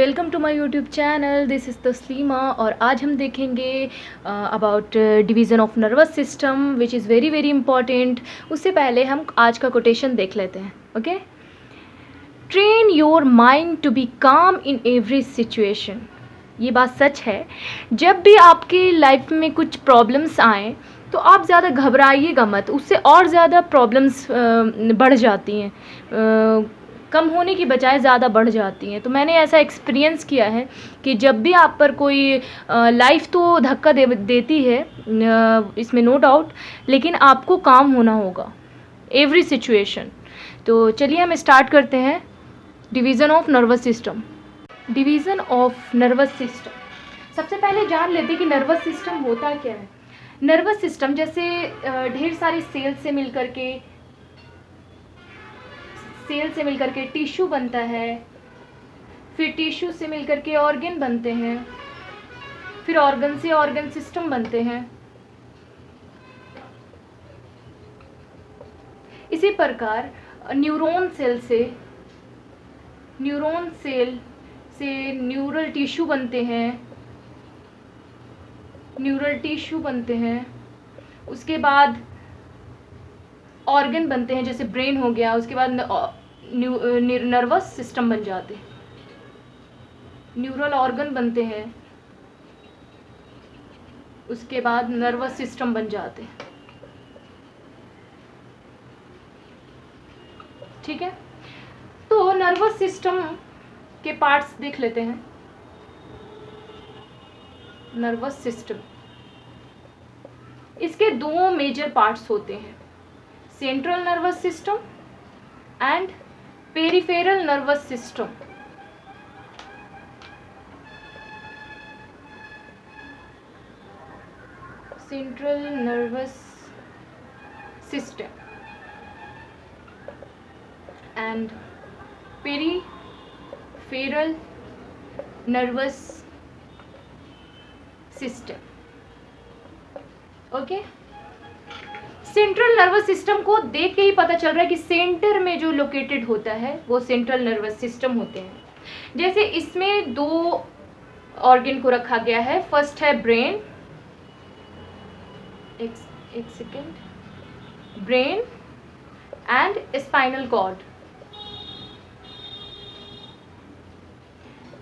Welcome to my YouTube channel. This is Taslima और आज हम देखेंगे about division of nervous system which is very very important. उससे पहले हम आज का कोटेशन देख लेते हैं। Okay, train your mind to be calm in every situation. ये बात सच है। जब भी आपकी लाइफ में कुछ प्रॉब्लम्स आएँ तो आप ज़्यादा घबराइएगा मत, उससे और ज़्यादा प्रॉब्लम्स बढ़ जाती हैं, कम होने की बजाय ज़्यादा बढ़ जाती हैं। तो मैंने ऐसा एक्सपीरियंस किया है कि जब भी आप पर कोई लाइफ तो धक्का देती है, इसमें नो डाउट, लेकिन आपको काम होना होगा एवरी सिचुएशन। तो चलिए हम स्टार्ट करते हैं। Division of nervous system. Division of nervous system, सबसे पहले जान लेते हैं कि नर्वस सिस्टम होता क्या है। नर्वस सिस्टम जैसे ढेर सारे सेल से मिलकर के टिश्यू बनता है, फिर टिश्यू से मिलकर के ऑर्गन बनते हैं, फिर ऑर्गन से ऑर्गन सिस्टम बनते हैं। इसी प्रकार न्यूरॉन सेल से न्यूरल टिश्यू बनते हैं। उसके बाद ऑर्गन बनते हैं, जैसे ब्रेन हो गया। उसके बाद नर्वस सिस्टम बन जाते हैं, न्यूरल ऑर्गन बनते हैं, उसके बाद नर्वस सिस्टम बन जाते हैं। ठीक है, तो नर्वस सिस्टम के पार्ट्स देख लेते हैं। नर्वस सिस्टम, इसके दो मेजर पार्ट्स होते हैं, central nervous system and peripheral nervous system. Central nervous system and peripheral nervous system. Okay, central nervous system को देख के ही पता चल रहा है कि सेंटर में जो लोकेटेड होता है वो सेंट्रल नर्वस सिस्टम होते हैं। जैसे इसमें दो ऑर्गन को रखा गया है। फर्स्ट है ब्रेन, एक second, brain and spinal cord.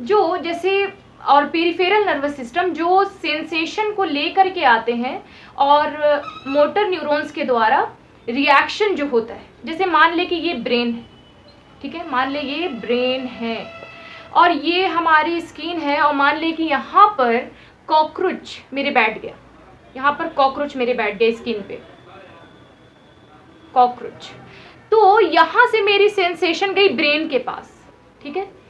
जो जैसे और पेरिफेरल नर्वस सिस्टम जो सेंसेशन को लेकर के आते हैं और मोटर न्यूरॉन्स के द्वारा रिएक्शन जो होता है। जैसे मान ले कि ये ब्रेन है, ठीक है, मान ले ये ब्रेन है और ये हमारी स्किन है, और मान ले कि यहाँ पर कॉकरोच मेरे बैठ गया, यहाँ पर कॉकरोच मेरे बैठ गया स्किन पे, कॉकरोच। तो यहाँ से मेरी सेंसेशन गई ब्रेन के पास। ठीक है,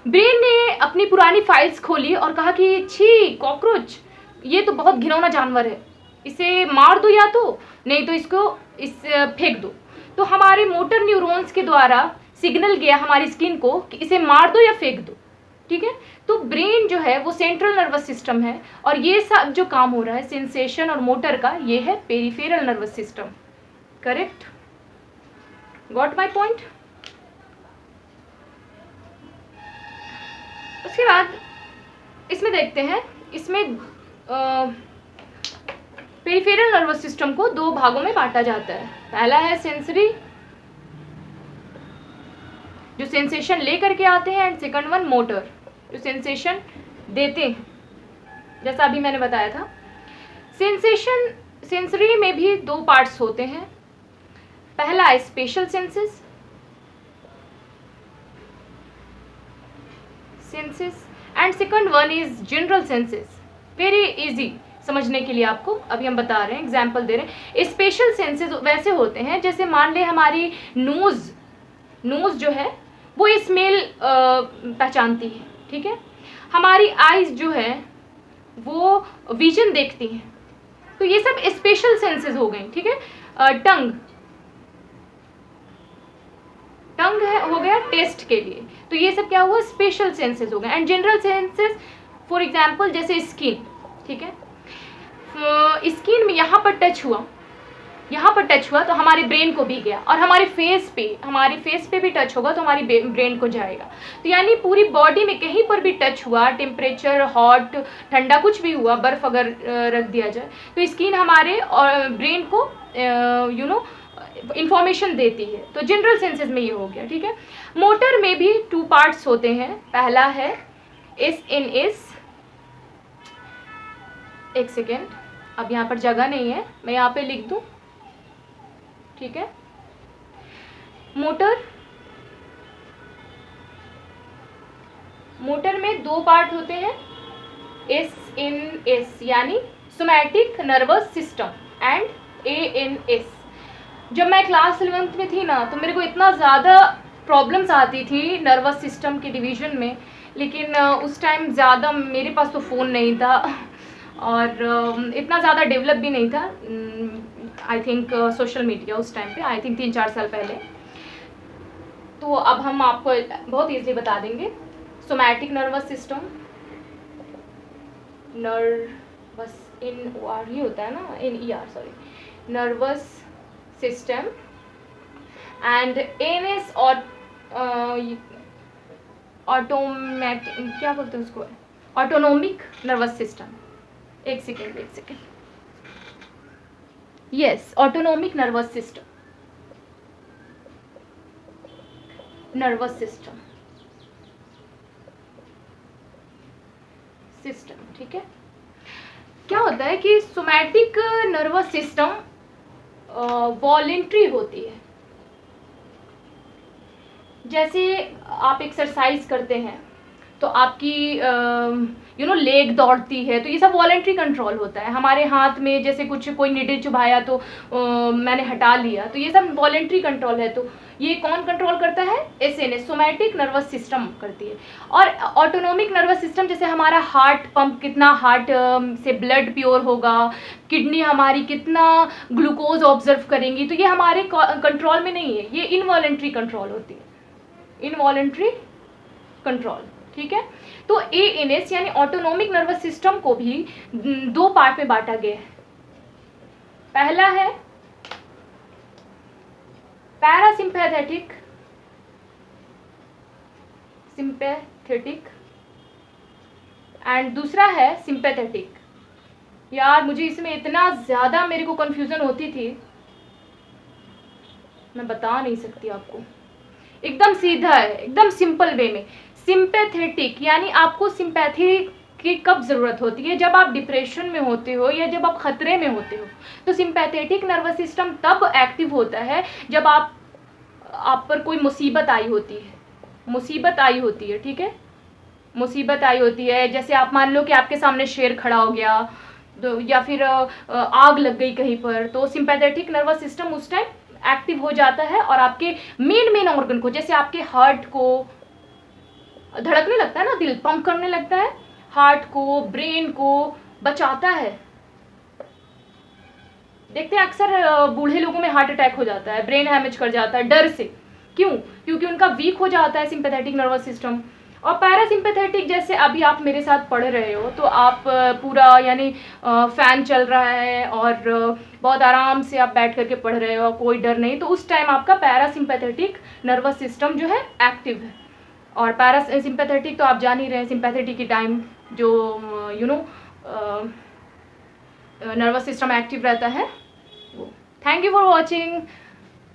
ब्रेन ने अपनी पुरानी फाइल्स खोली और कहा कि छी कॉकरोच, ये तो बहुत घिनौना जानवर है, इसे मार दो या तो नहीं तो इसको फेंक दो। तो हमारे मोटर न्यूरॉन्स के द्वारा सिग्नल गया हमारी स्किन को कि इसे मार दो या फेंक दो। ठीक है, तो ब्रेन जो है वो सेंट्रल नर्वस सिस्टम है और ये सब जो काम हो रहा है सेंसेशन और मोटर का, ये है peripheral nervous system. Correct, got my point. उसके बाद इसमें देखते हैं, इसमें पेरिफेरल नर्वस सिस्टम को दो भागों में बांटा जाता है। पहला है सेंसरी, जो सेंसेशन लेकर के आते हैं, एंड सेकंड वन मोटर, जो सेंसेशन देते हैं, जैसा अभी मैंने बताया था। सेंसरी में भी दो पार्ट्स होते हैं। पहला special senses and second one is general senses. Very easy समझने के लिए आपको अभी हम बता रहे हैं, एग्जाम्पल दे रहे हैं। स्पेशल सेंसेस वैसे होते हैं जैसे मान ले हमारी नोज जो है वो स्मेल पहचानती है। ठीक है, हमारी आईज जो है वो विजन देखती हैं, तो ये सब स्पेशल सेंसेस हो गए। ठीक है, टंग हो गया टेस्ट के लिए, तो ये सब क्या हुआ, स्पेशल सेंसेस हो गए। And general senses for example जैसे स्किन। ठीक है, स्किन में यहाँ पर टच हुआ यहाँ पर टच हुआ तो हमारे ब्रेन को भी गया, और हमारे फेस पे भी टच होगा तो हमारी ब्रेन को जाएगा। तो यानी पूरी बॉडी में कहीं पर भी टच हुआ, टेम्परेचर, हॉट, ठंडा, कुछ भी हुआ, बर्फ़ अगर रख दिया जाए तो स्किन हमारे और ब्रेन को इंफॉर्मेशन देती है। तो जनरल सेंसेस में ये हो गया, ठीक है। मोटर में भी 2 पार्ट्स होते हैं। पहला है एस, एक सेकेंड, अब यहाँ पर जगह नहीं है, मैं यहाँ पे लिख दूँ, ठीक है। मोटर में 2 पार्ट होते हैं, एस यानी somatic nervous system and S. जब मैं क्लास 11th में थी ना तो मेरे को इतना ज़्यादा प्रॉब्लम्स आती थी नर्वस सिस्टम के डिवीज़न में, लेकिन उस टाइम ज़्यादा मेरे पास तो फ़ोन नहीं था और इतना ज़्यादा डेवलप भी नहीं था, आई थिंक सोशल मीडिया उस टाइम पे, आई थिंक 3-4 साल पहले। तो अब हम आपको बहुत ईज़िली बता देंगे। सोमैटिक नर्वस सिस्टम, नर्वस इन आर ही होता है ना, NER, sorry, nervous system and NS और ऑटोमेटिक, क्या बोलते हैं उसको, ऑटोनोमिक नर्वस सिस्टम। एक second, yes, autonomic nervous system, ठीक है। क्या होता है कि सोमैटिक नर्वस सिस्टम वॉलेंट्री होती है। जैसे आप एक्सरसाइज करते हैं तो आपकी लेग दौड़ती है, तो ये सब वॉलेंट्री कंट्रोल होता है। हमारे हाथ में जैसे कोई निडल चुभाया तो मैंने हटा लिया, तो ये सब वॉलेंट्री कंट्रोल है। तो ये कौन कंट्रोल करता है? SNS, सोमैटिक नर्वस सिस्टम करती है। और ऑटोनोमिक नर्वस सिस्टम, जैसे हमारा हार्ट पंप, कितना हार्ट से ब्लड प्योर होगा, किडनी हमारी कितना ग्लूकोज ऑब्जर्व करेंगी, तो ये हमारे कंट्रोल में नहीं है, ये इनवॉलेंट्री कंट्रोल होती है, इनवॉलेंट्री कंट्रोल, ठीक है। तो ANS यानी ऑटोनोमिक नर्वस सिस्टम को भी 2 पार्ट में बांटा गया है। पहला है पैरासिम्पैथेटिक, एंड दूसरा है सिंपैथेटिक। यार मुझे इसमें इतना ज़्यादा मेरे को कन्फ्यूज़न होती थी, मैं बता नहीं सकती आपको। एकदम सीधा है, एकदम सिंपल वे में। सिंपैथेटिक यानी आपको सिंपैथी की कब ज़रूरत होती है? जब आप डिप्रेशन में होते हो या जब आप ख़तरे में होते हो। तो सिंपैथेटिक नर्वस सिस्टम तब एक्टिव होता है जब आप पर कोई मुसीबत आई होती है, ठीक है। मुसीबत आई होती है, जैसे आप मान लो कि आपके सामने शेर खड़ा हो गया, तो या फिर आग लग गई कहीं पर, तो सिंपैथेटिक नर्वस सिस्टम उस टाइम एक्टिव हो जाता है और आपके मेन ऑर्गन को, जैसे आपके हार्ट को धड़कने लगता है ना, दिल पंप करने लगता है, हार्ट को, ब्रेन को बचाता है। देखते हैं अक्सर बूढ़े लोगों में हार्ट अटैक हो जाता है, ब्रेन हैमेज कर जाता है डर से। क्यों? क्योंकि उनका वीक हो जाता है सिंपैथेटिक नर्वस सिस्टम। और पैरासिम्पैथेटिक, जैसे अभी आप मेरे साथ पढ़ रहे हो तो आप पूरा यानी फ़ैन चल रहा है और बहुत आराम से आप बैठ करके पढ़ रहे हो, कोई डर नहीं, तो उस टाइम आपका पैरासिम्पैथेटिक नर्वस सिस्टम जो है एक्टिव है। और पैरासिम्पैथेटिक तो आप जान ही रहे हैं, सिंपैथेटिक की टाइम जो नर्वस सिस्टम एक्टिव रहता है वो। Thank you for watching.